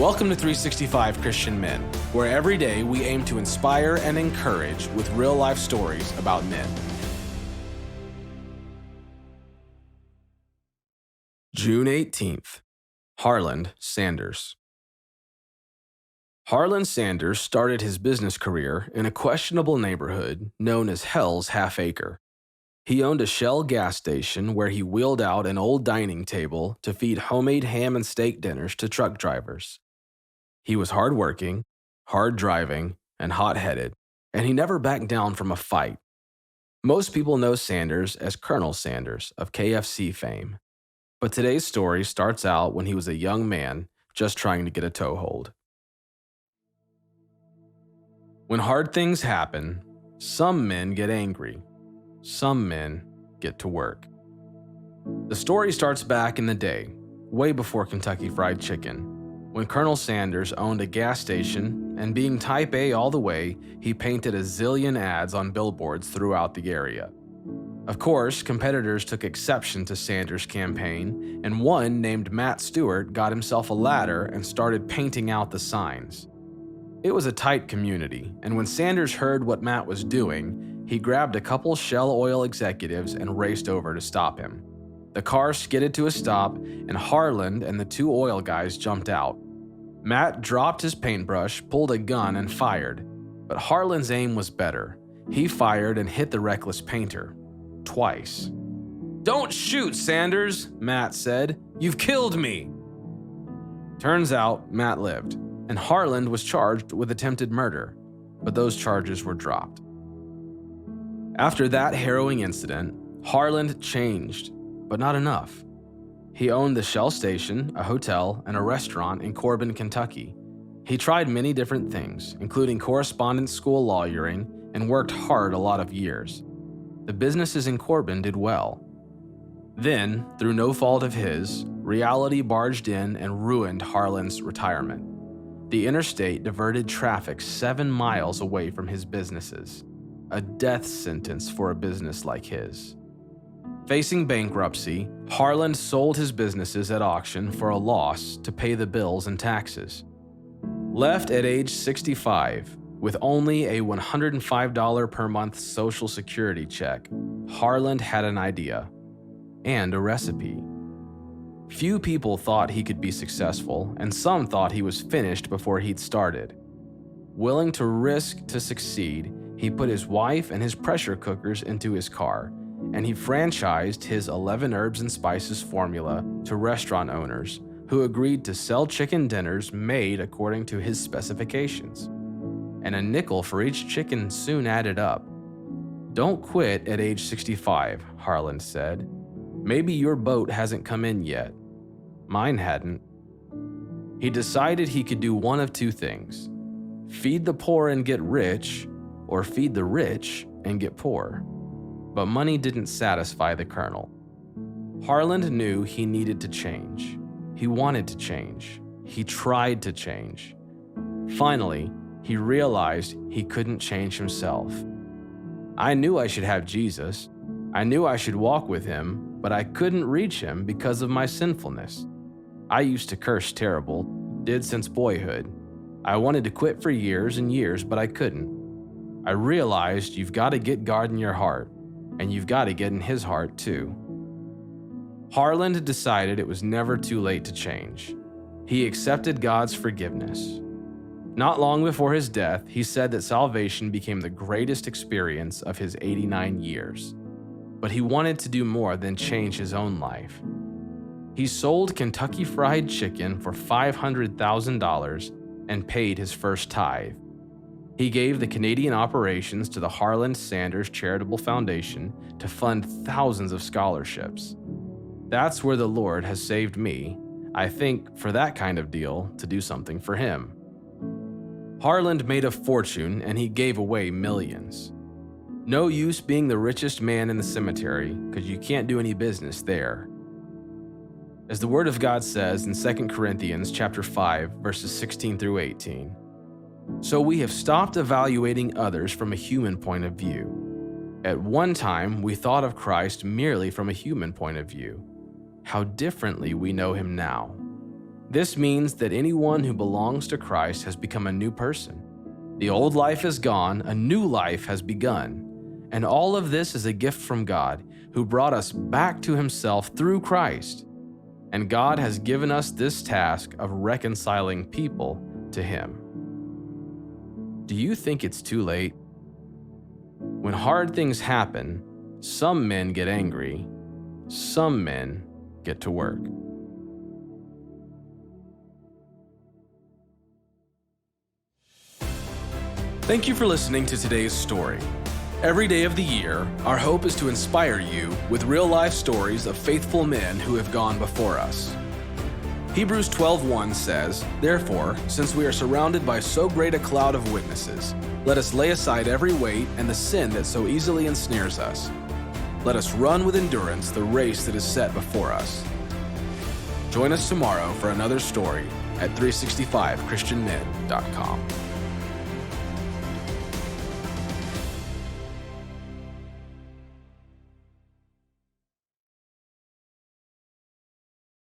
Welcome to 365 Christian Men, where every day we aim to inspire and encourage with real-life stories about men. June 18th, Harland Sanders. Harland Sanders started his business career in a questionable neighborhood known as Hell's Half-Acre. He owned a Shell gas station where he wheeled out an old dining table to feed homemade ham and steak dinners to truck drivers. He was hardworking, hard driving, and hot-headed, and he never backed down from a fight. Most people know Sanders as Colonel Sanders of KFC fame. But today's story starts out when he was a young man just trying to get a toehold. When hard things happen, some men get angry. Some men get to work. The story starts back in the day, way before Kentucky Fried Chicken, when Colonel Sanders owned a gas station, and being type A all the way, he painted a zillion ads on billboards throughout the area. Of course, competitors took exception to Sanders' campaign, and one named Matt Stewart got himself a ladder and started painting out the signs. It was a tight community, and when Sanders heard what Matt was doing, he grabbed a couple Shell Oil executives and raced over to stop him. The car skidded to a stop, and Harland and the two oil guys jumped out. Matt dropped his paintbrush, pulled a gun, and fired. But Harland's aim was better. He fired and hit the reckless painter. Twice. "Don't shoot, Sanders," Matt said. "You've killed me." Turns out, Matt lived, and Harland was charged with attempted murder, but those charges were dropped. After that harrowing incident, Harland changed, but not enough. He owned the Shell station, a hotel, and a restaurant in Corbin, Kentucky. He tried many different things, including correspondence school lawyering, and worked hard a lot of years. The businesses in Corbin did well. Then, through no fault of his, reality barged in and ruined Harland's retirement. The interstate diverted traffic 7 miles away from his businesses, a death sentence for a business like his. Facing bankruptcy, Harland sold his businesses at auction for a loss to pay the bills and taxes. Left at age 65, with only a $105 per month Social Security check, Harland had an idea and a recipe. Few people thought he could be successful, and some thought he was finished before he'd started. Willing to risk to succeed, he put his wife and his pressure cookers into his car, and he franchised his 11 herbs and spices formula to restaurant owners who agreed to sell chicken dinners made according to his specifications. And a nickel for each chicken soon added up. "Don't quit at age 65, Harland said. "Maybe your boat hasn't come in yet. Mine hadn't." He decided he could do one of two things: feed the poor and get rich, or feed the rich and get poor. But money didn't satisfy the colonel. Harland knew he needed to change. He wanted to change. He tried to change. Finally, he realized he couldn't change himself. "I knew I should have Jesus. I knew I should walk with him, but I couldn't reach him because of my sinfulness. I used to curse terrible, did since boyhood. I wanted to quit for years and years, but I couldn't. I realized you've got to get God in your heart, and you've got to get in his heart too." Harland decided it was never too late to change. He accepted God's forgiveness. Not long before his death, he said that salvation became the greatest experience of his 89 years. But he wanted to do more than change his own life. He sold Kentucky Fried Chicken for $500,000 and paid his first tithe. He gave the Canadian operations to the Harland Sanders Charitable Foundation to fund thousands of scholarships. That's where the Lord has saved me, I think, for that kind of deal, to do something for him. Harland made a fortune, and he gave away millions. No use being the richest man in the cemetery, because you can't do any business there. As the Word of God says in 2 Corinthians chapter 5, verses 16 through 18, "So we have stopped evaluating others from a human point of view. At one time, we thought of Christ merely from a human point of view. How differently we know him now. This means that anyone who belongs to Christ has become a new person. The old life is gone, a new life has begun. And all of this is a gift from God, who brought us back to himself through Christ. And God has given us this task of reconciling people to him. Do you think it's too late? When hard things happen, some men get angry, some men get to work. Thank you for listening to today's story. Every day of the year, our hope is to inspire you with real-life stories of faithful men who have gone before us. Hebrews 12:1 says, "Therefore, since we are surrounded by so great a cloud of witnesses, let us lay aside every weight and the sin that so easily ensnares us. Let us run with endurance the race that is set before us." Join us tomorrow for another story at 365christianmen.com.